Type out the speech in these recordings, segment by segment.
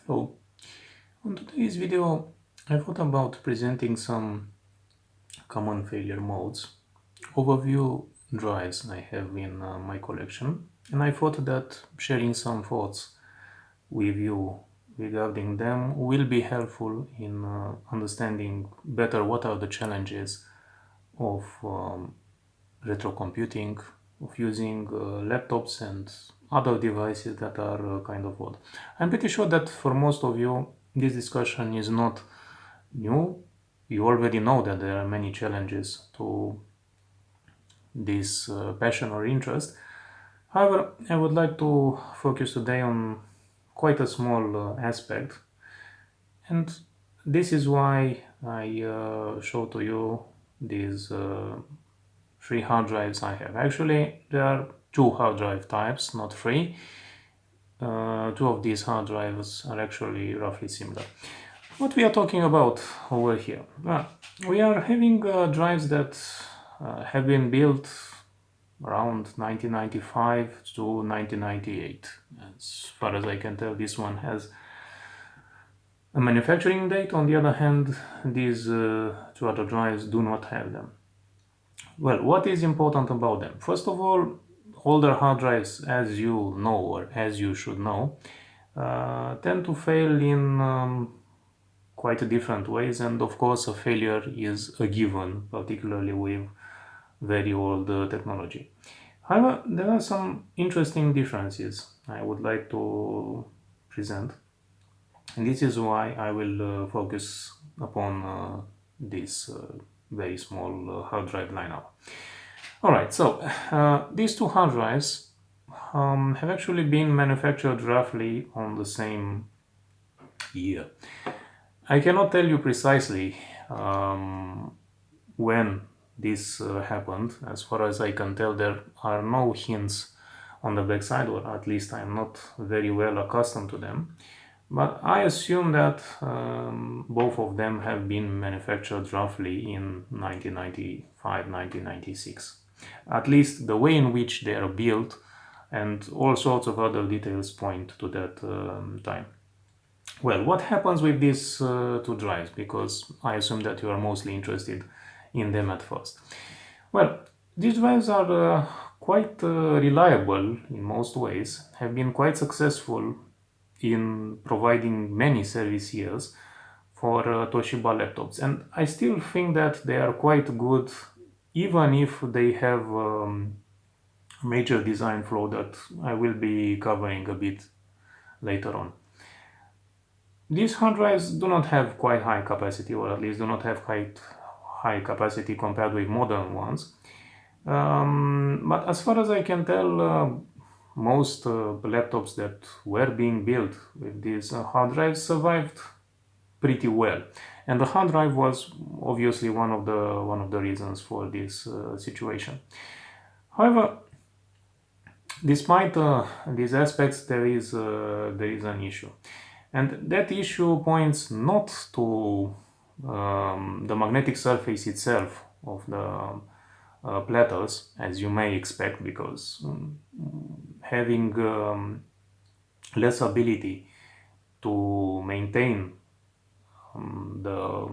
Hello. On today's video, I thought about presenting some common failure modes, overview drives I have in my collection, and I thought that sharing some thoughts with you regarding them will be helpful in understanding better what are the challenges of retro computing, of using laptops and other devices that are kind of old. I'm pretty sure that for most of you, this discussion is not new. You already know that there are many challenges to this passion or interest. However, I would like to focus today on quite a small aspect, and this is why I show to you these three hard drives I have. Actually, there are two hard drive types, not three. Two of these hard drives are actually roughly similar. What we are talking about over here? We are having drives that have been built around 1995 to 1998. As far as I can tell, this one has a manufacturing date. On the other hand, these two other drives do not have them. Well, what is important about them? First of all, older hard drives, as you know or as you should know, tend to fail in quite different ways, and of course a failure is a given, particularly with very old technology. However, there are some interesting differences I would like to present, and this is why I will focus upon this very small hard drive lineup. Alright, so these two hard drives have actually been manufactured roughly on the same year. I cannot tell you precisely when this happened. As far as I can tell, there are no hints on the backside, or at least I'm not very well accustomed to them. But I assume that both of them have been manufactured roughly in 1995, 1996. At least the way in which they are built and all sorts of other details point to that time. Well, what happens with these two drives? Because I assume that you are mostly interested in them at first. Well, these drives are quite reliable in most ways, have been quite successful in providing many service years for Toshiba laptops, and I still think that they are quite good, even if they have major design flaw that I will be covering a bit later on. These hard drives do not have quite high capacity, or at least do not have quite high capacity compared with modern ones. But as far as I can tell, most laptops that were being built with these hard drives survived pretty well, and the hard drive was obviously one of the reasons for this situation. However, despite these aspects, there is an issue, and that issue points not to the magnetic surface itself of the platters, as you may expect, because having less ability to maintain the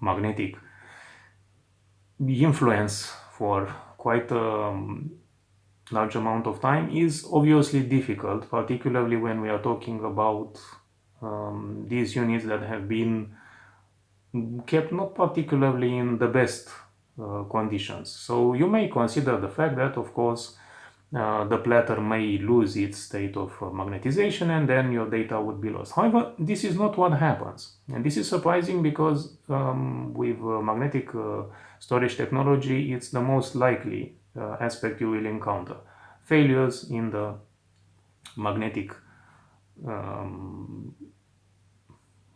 magnetic influence for quite a large amount of time is obviously difficult, particularly when we are talking about these units that have been kept not particularly in the best conditions. So you may consider the fact that, of course, the platter may lose its state of magnetization, and then your data would be lost. However, this is not what happens, and this is surprising because with magnetic storage technology, it's the most likely aspect you will encounter: failures in the magnetic,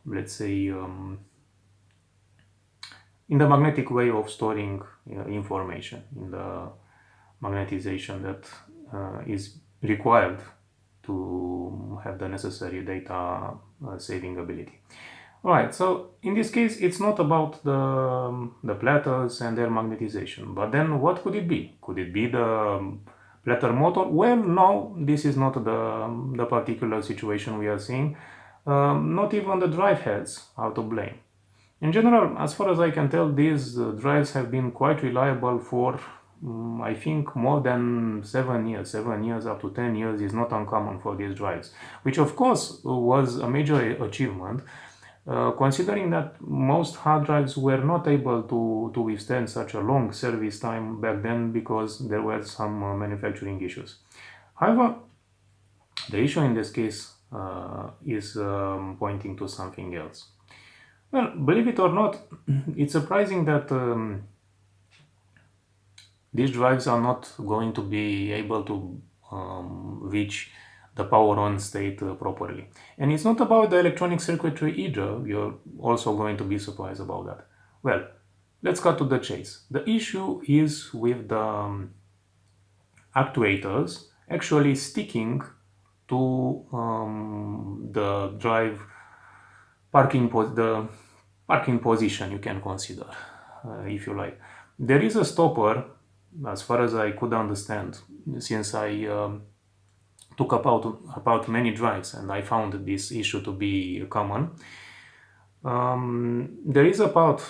let's say, in the magnetic way of storing information, in the magnetization that is required to have the necessary data saving ability. Alright, so in this case, it's not about the platters and their magnetization, but then what could it be? Could it be the platter motor? Well, no, this is not the particular situation we are seeing. Not even the drive heads are to blame. In general, as far as I can tell, these drives have been quite reliable for, I think, more than 7 years. 7 years up to 10 years is not uncommon for these drives, which of course was a major achievement, considering that most hard drives were not able to withstand such a long service time back then because there were some manufacturing issues. However, the issue in this case is pointing to something else. Well, believe it or not, it's surprising that these drives are not going to be able to reach the power on state properly. And it's not about the electronic circuitry either. You're also going to be surprised about that. Well, let's cut to the chase. The issue is with the actuators actually sticking to the drive the parking position, you can consider, if you like. There is a stopper, as far as I could understand, since I took about many drives and I found this issue to be common. There is a part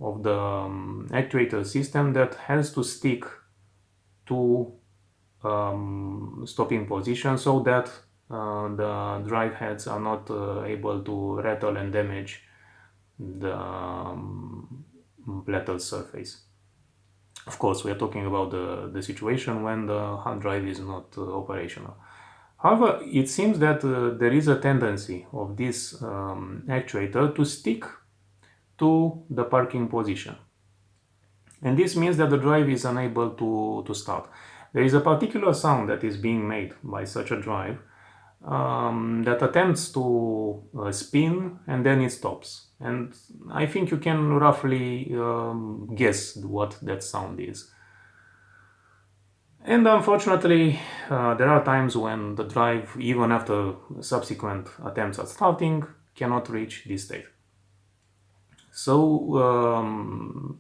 of the actuator system that has to stick to stopping position so that the drive heads are not able to rattle and damage the Platters surface. Of course, we are talking about the situation when the hard drive is not operational. However, it seems that there is a tendency of this actuator to stick to the parking position. And this means that the drive is unable to start. There is a particular sound that is being made by such a drive that attempts to spin and then it stops. And I think you can roughly guess what that sound is. And unfortunately, there are times when the drive, even after subsequent attempts at starting, cannot reach this state. So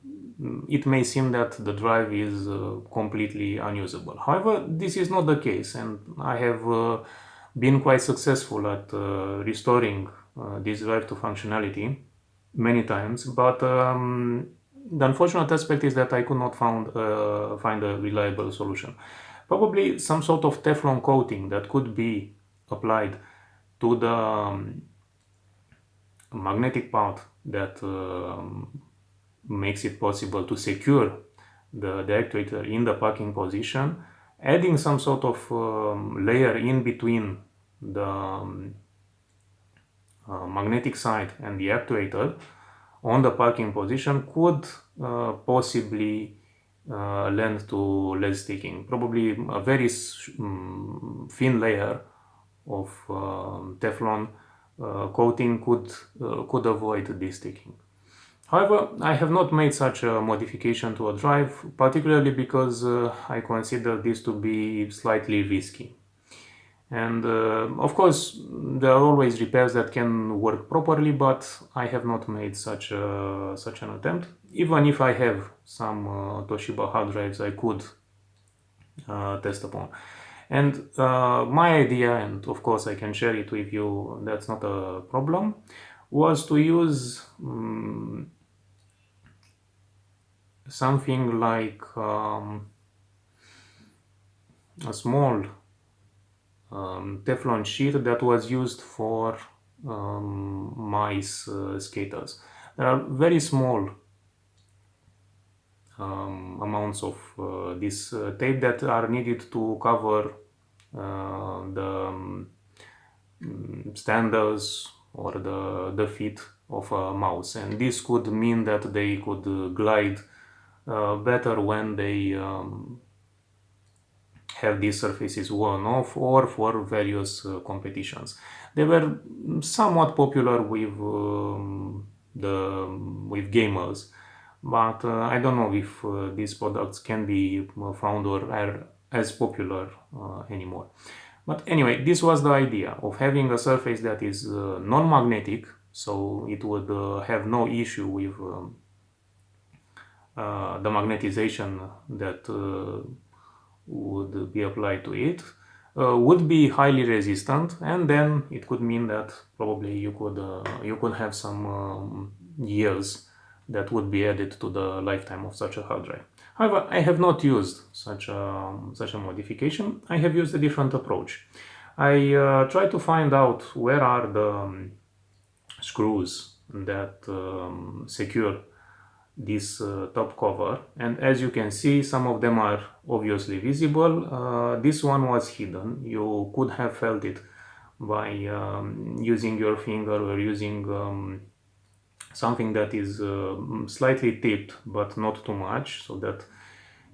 it may seem that the drive is completely unusable. However, this is not the case, and I have been quite successful at restoring this drive to functionality many times, but the unfortunate aspect is that I could not find a reliable solution. Probably some sort of Teflon coating that could be applied to the magnetic part that makes it possible to secure the actuator in the parking position, adding some sort of layer in between the magnetic side and the actuator on the parking position could possibly lend to less sticking. Probably a very thin layer of Teflon coating could avoid this sticking. However, I have not made such a modification to a drive, particularly because I consider this to be slightly risky. And of course, there are always repairs that can work properly, but I have not made such an attempt. Even if I have some Toshiba hard drives I could test upon. And my idea, and of course I can share it with you, that's not a problem, was to use something like a small Teflon sheet that was used for mice skaters. There are very small amounts of this tape that are needed to cover the standards or the feet of a mouse, and this could mean that they could glide better when they have these surfaces worn off or for various competitions. They were somewhat popular with gamers, but I don't know if these products can be found or are as popular anymore. But anyway, this was the idea of having a surface that is non-magnetic, so it would have no issue with the magnetization that would be applied to it. would be highly resistant, and then it could mean that probably you could have some years that would be added to the lifetime of such a hard drive. However, I have not used such a modification. I have used a different approach. I try to find out where are the screws that secure this top cover, and as you can see, some of them are obviously visible. This one was hidden. You could have felt it by using your finger or using something that is slightly tipped but not too much, so that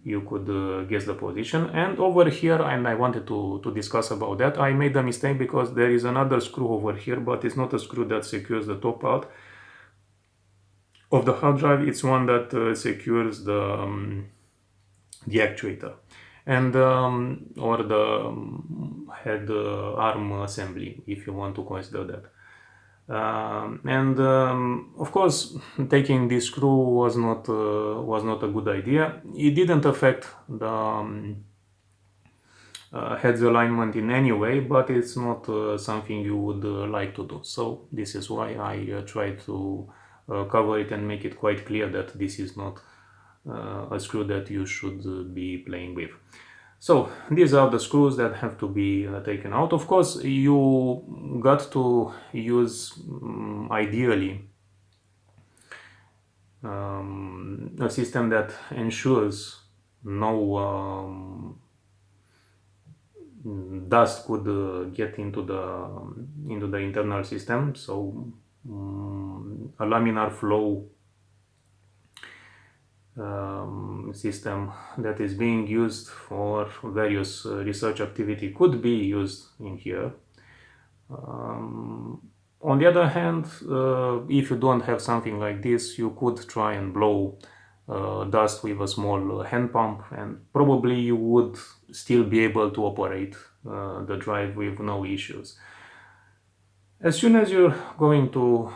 you could guess the position. And over here, and I wanted to discuss about that, I made a mistake because there is another screw over here, but it's not a screw that secures the top part of the hard drive. It's one that secures the actuator and or the head arm assembly, if you want to consider that. Of course, taking this screw was not a good idea. It didn't affect the head's alignment in any way, but it's not something you would like to do. So this is why I try to cover it and make it quite clear that this is not a screw that you should be playing with. So these are the screws that have to be taken out. Of course, you got to use ideally a system that ensures no dust could get into the internal system. So a laminar flow system that is being used for various research activity could be used in here. On the other hand, if you don't have something like this, you could try and blow dust with a small hand pump, and probably you would still be able to operate the drive with no issues. As soon as you're going to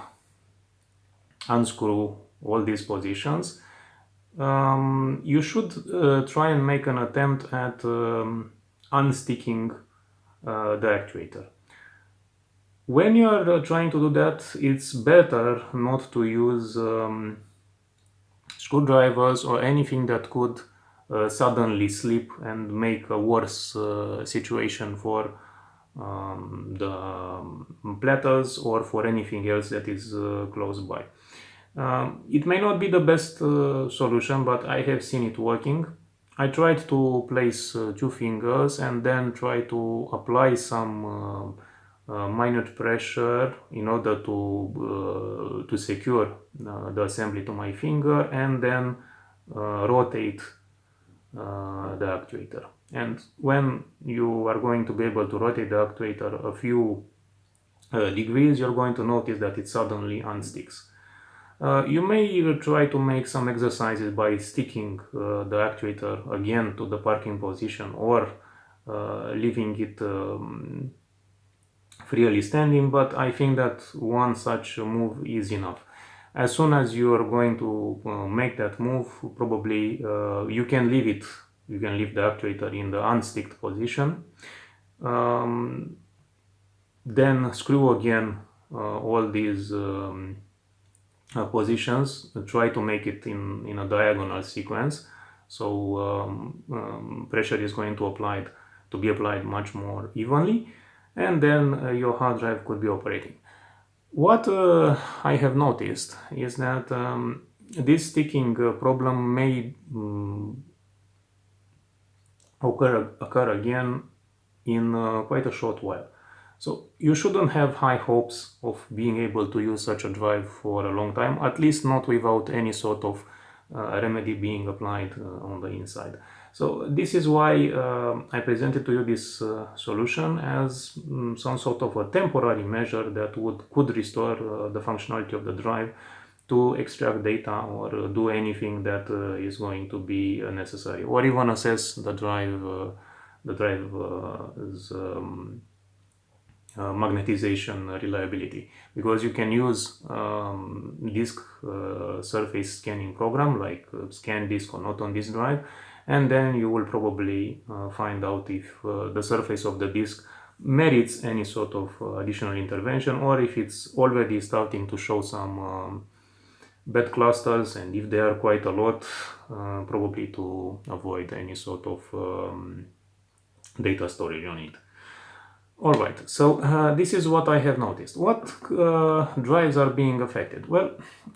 unscrew all these positions, you should try and make an attempt at unsticking the actuator. When you are trying to do that, it's better not to use screwdrivers or anything that could suddenly slip and make a worse situation for the platters or for anything else that is close by. It may not be the best solution, but I have seen it working. I tried to place 2 fingers and then try to apply some minute pressure in order to secure the assembly to my finger, and then rotate the actuator. And when you are going to be able to rotate the actuator a few degrees, you're going to notice that it suddenly unsticks. You may try to make some exercises by sticking the actuator again to the parking position, or leaving it freely standing, but I think that one such move is enough. As soon as you are going to make that move, probably you can leave it. You can leave the actuator in the unsticked position. Then screw again all these positions. Try to make it in a diagonal sequence, so pressure is going to be applied much more evenly, and then your hard drive could be operating. What I have noticed is that this sticking problem may occur again in quite a short while. So you shouldn't have high hopes of being able to use such a drive for a long time, at least not without any sort of remedy being applied on the inside. So this is why I presented to you this solution as some sort of a temporary measure that could restore the functionality of the drive to extract data or do anything that is going to be necessary, or even assess the drive's magnetization reliability, because you can use disk surface scanning program like ScanDisk or Not on Disk Drive, and then you will probably find out if the surface of the disk merits any sort of additional intervention, or if it's already starting to show some bad clusters, and if they are quite a lot, probably to avoid any sort of data storage on it. Alright, so this is what I have noticed. What drives are being affected? Well,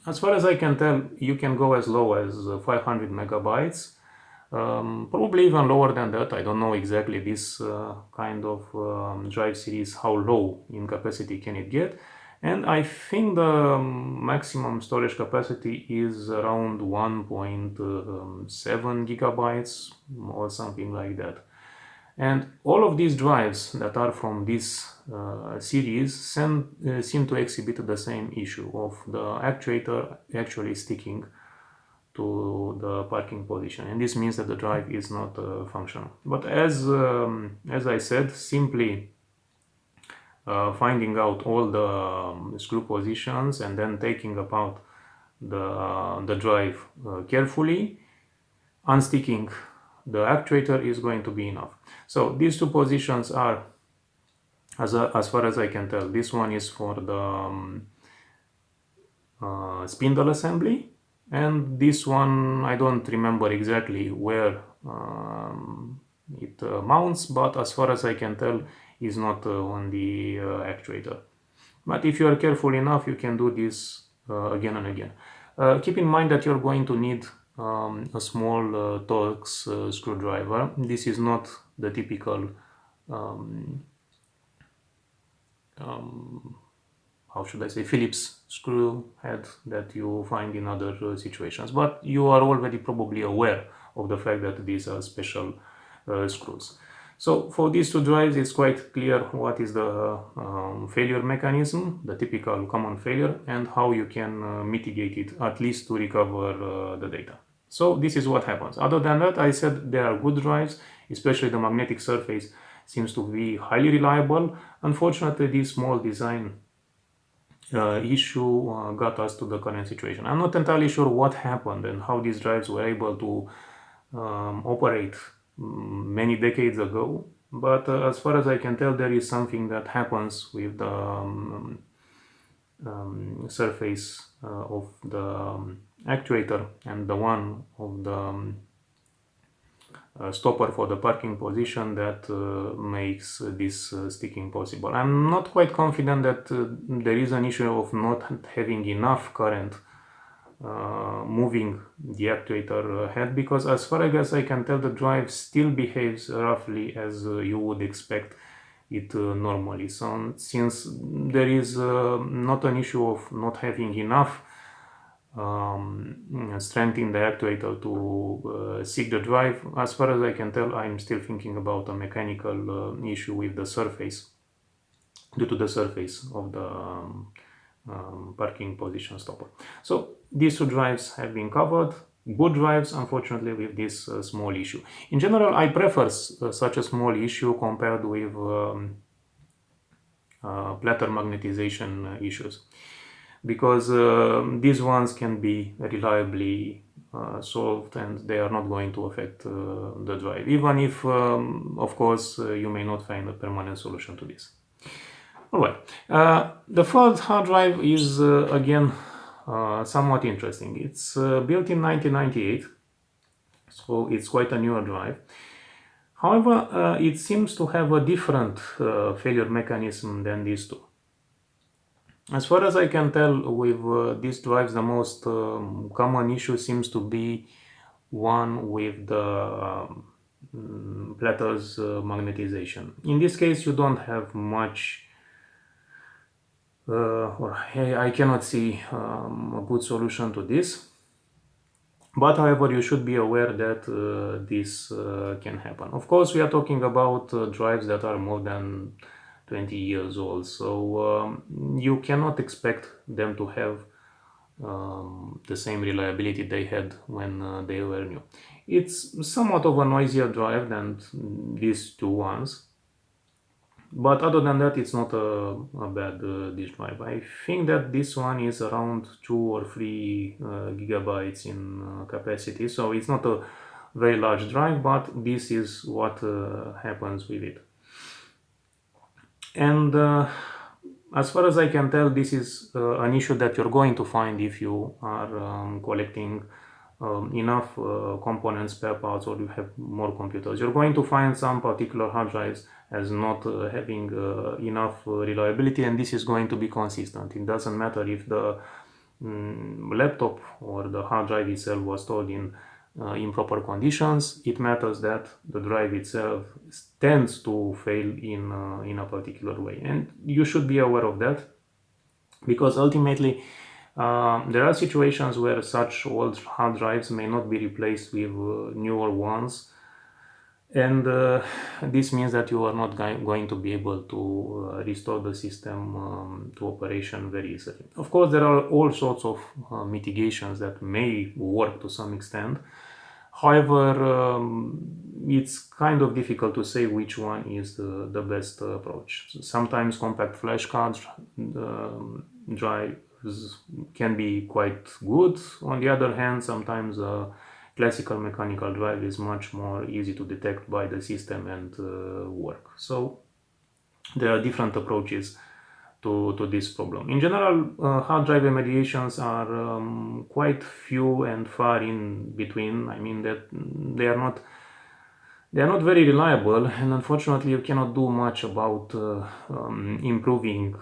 as far as I can tell, you can go as low as 500 megabytes, probably even lower than that. I don't know exactly this kind of drive series, how low in capacity can it get. And I think the maximum storage capacity is around 1.7 gigabytes or something like that. And all of these drives that are from this series seem to exhibit the same issue of the actuator actually sticking to the parking position, and this means that the drive is not functional. But as I said, simply finding out all the screw positions and then taking apart the drive carefully, unsticking the actuator is going to be enough. So these two positions are, as far as I can tell, this one is for the spindle assembly, and this one I don't remember exactly where it mounts, but as far as I can tell is not on the actuator. But if you are careful enough, you can do this again and again. Keep in mind that you're going to need a small Torx screwdriver. This is not the typical how should I say, Phillips screw head that you find in other situations, but you are already probably aware of the fact that these are special screws. So for these two drives, it's quite clear what is the failure mechanism, the typical common failure, and how you can mitigate it, at least to recover the data. So this is what happens. Other than that, I said they are good drives, especially the magnetic surface seems to be highly reliable. Unfortunately, this small design issue got us to the current situation. I'm not entirely sure what happened and how these drives were able to operate many decades ago, but as far as I can tell, there is something that happens with the surface of the actuator and the one of the stopper for the parking position that makes this sticking possible. I'm not quite confident that there is an issue of not having enough current moving the actuator head, because as far as I can tell, the drive still behaves roughly as you would expect it normally. So since there is not an issue of not having enough strength in the actuator to seek the drive, as far as I can tell, I'm still thinking about a mechanical issue with the surface, due to the surface of the parking position stopper. So these two drives have been covered. Good drives, unfortunately, with this small issue. In general, I prefer such a small issue compared with platter magnetization issues, because these ones can be reliably solved and they are not going to affect the drive, even if, of course, you may not find a permanent solution to this. Alright, the third hard drive is again somewhat interesting. It's built in 1998, so it's quite a newer drive. However, it seems to have a different failure mechanism than these two. As far as I can tell, with these drives, the most common issue seems to be one with the Platters magnetization. In this case, you don't have much or I cannot see a good solution to this, but however, you should be aware that this can happen. Of course, we are talking about drives that are more than 20 years old, so you cannot expect them to have the same reliability they had when they were new. It's somewhat of a noisier drive than these two ones, but other than that, it's not a bad disk drive. I think that this one is around 2 or 3 gigabytes in capacity, so it's not a very large drive, but this is what happens with it. And as far as I can tell, this is an issue that you're going to find if you are collecting enough components, spare parts, or you have more computers. You're going to find some particular hard drives as not having enough reliability, and this is going to be consistent. It doesn't matter if the laptop or the hard drive itself was stored in improper conditions. It matters that the drive itself tends to fail in a particular way, and you should be aware of that, because ultimately there are situations where such old hard drives may not be replaced with newer ones, and this means that you are not going to be able to restore the system to operation very easily. Of course, there are all sorts of mitigations that may work to some extent. However, it's kind of difficult to say which one is the best approach. So sometimes compact flash cards drives can be quite good. On the other hand, sometimes classical mechanical drive is much more easy to detect by the system and work. So there are different approaches to this problem. In general, hard drive remediations are quite few and far in between. I mean that they are not very reliable, and unfortunately you cannot do much about improving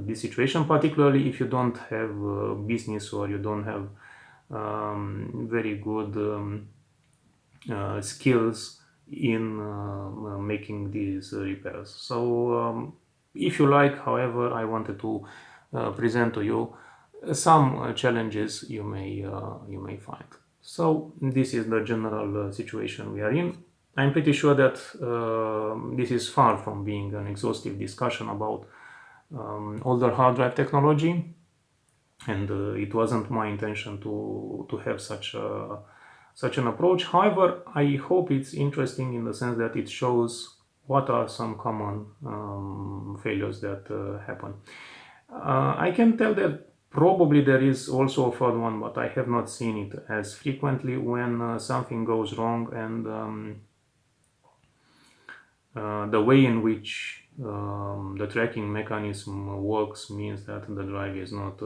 this situation, particularly if you don't have business or you don't have very good skills in making these repairs. So if you like, however, I wanted to present to you some challenges you may find. So this is the general situation we are in. I'm pretty sure that this is far from being an exhaustive discussion about older hard drive technology, and it wasn't my intention to have such an approach. However, I hope it's interesting in the sense that it shows what are some common failures that happen. I can tell that probably there is also a third one, but I have not seen it as frequently, when something goes wrong and the way in which the tracking mechanism works means that the drive is not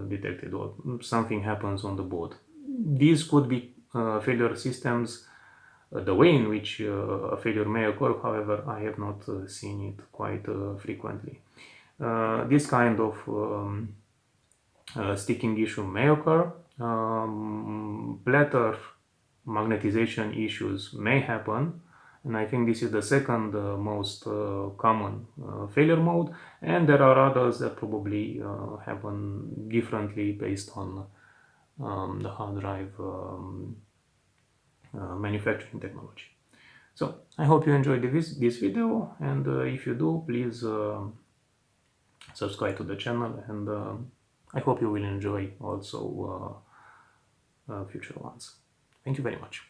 detected or something happens on the board. These could be failure systems. The way in which a failure may occur, however, I have not seen it quite frequently. This kind of sticking issue may occur. Platter magnetization issues may happen, and I think this is the second most common failure mode, and there are others that probably happen differently based on the hard drive manufacturing technology. So I hope you enjoyed this video, and if you do, please subscribe to the channel, and I hope you will enjoy also future ones. Thank you very much.